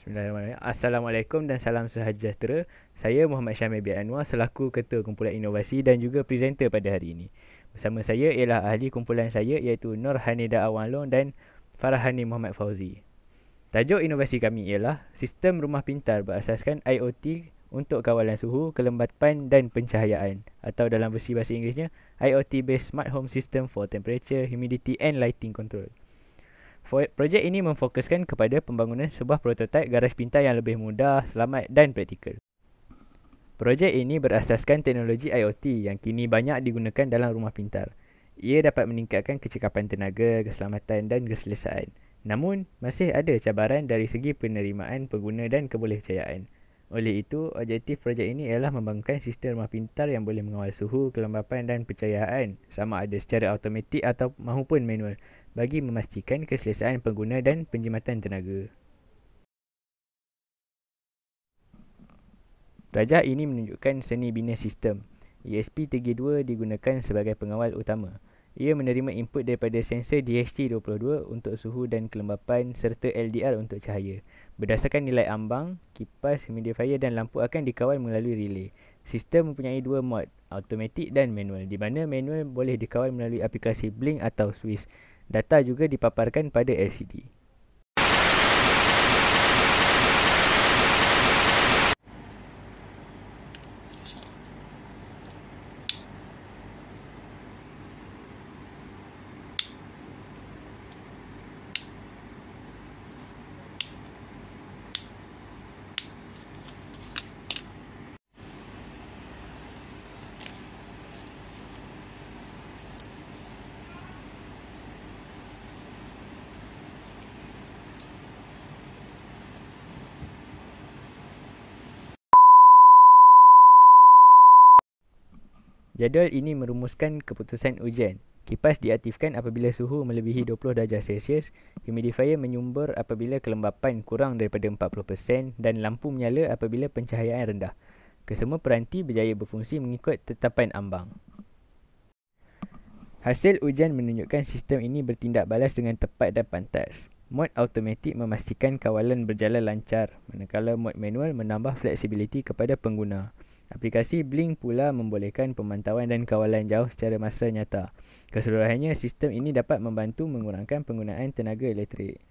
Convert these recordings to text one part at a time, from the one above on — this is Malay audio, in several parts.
Bismillahirrahmanirrahim. Assalamualaikum dan salam sejahtera. Saya Muhammad Syamil bin Anwar selaku Ketua Kumpulan Inovasi dan juga presenter pada hari ini. Bersama saya ialah ahli kumpulan saya iaitu Nur Hanida Awalong dan Farahani Muhammad Fauzi. Tajuk inovasi kami ialah Sistem Rumah Pintar berasaskan IoT untuk kawalan suhu, kelembapan dan pencahayaan, atau dalam versi bahasa Inggerisnya IoT Based Smart Home System for Temperature, Humidity and Lighting Control. Projek ini memfokuskan kepada pembangunan sebuah prototipe garaj pintar yang lebih mudah, selamat dan praktikal. Projek ini berasaskan teknologi IoT yang kini banyak digunakan dalam rumah pintar. Ia dapat meningkatkan kecekapan tenaga, keselamatan dan keselesaan. Namun, masih ada cabaran dari segi penerimaan pengguna dan kebolehjayaan. Oleh itu, objektif projek ini ialah membangunkan sistem rumah pintar yang boleh mengawal suhu, kelembapan dan pencahayaan sama ada secara automatik atau maupun manual bagi memastikan keselesaan pengguna dan penjimatan tenaga. Rajah ini menunjukkan seni bina sistem. ESP32 digunakan sebagai pengawal utama. Ia menerima input daripada sensor DHT22 untuk suhu dan kelembapan serta LDR untuk cahaya. Berdasarkan nilai ambang, kipas, humidifier dan lampu akan dikawal melalui relay. Sistem mempunyai dua mod, automatik dan manual, di mana manual boleh dikawal melalui aplikasi blink atau switch. Data juga dipaparkan pada LCD. Jadual ini merumuskan keputusan ujian. Kipas diaktifkan apabila suhu melebihi 20 darjah Celsius, humidifier menyumber apabila kelembapan kurang daripada 40% dan lampu menyala apabila pencahayaan rendah. Kesemua peranti berjaya berfungsi mengikut tetapan ambang. Hasil ujian menunjukkan sistem ini bertindak balas dengan tepat dan pantas. Mod automatik memastikan kawalan berjalan lancar, manakala mod manual menambah fleksibiliti kepada pengguna. Aplikasi Blink pula membolehkan pemantauan dan kawalan jauh secara masa nyata. Keseluruhannya, sistem ini dapat membantu mengurangkan penggunaan tenaga elektrik.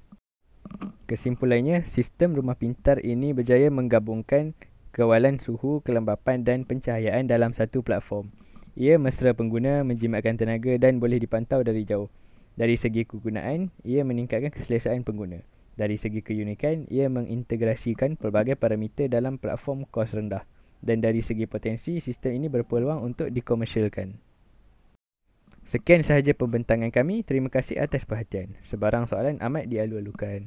Kesimpulannya, sistem rumah pintar ini berjaya menggabungkan kawalan suhu, kelembapan dan pencahayaan dalam satu platform. Ia mesra pengguna, menjimatkan tenaga dan boleh dipantau dari jauh. Dari segi kegunaan, ia meningkatkan keselesaan pengguna. Dari segi keunikan, ia mengintegrasikan pelbagai parameter dalam platform kos rendah. Dan dari segi potensi, sistem ini berpeluang untuk dikomersialkan. Sekian sahaja pembentangan kami. Terima kasih atas perhatian. Sebarang soalan amat dialu-alukan.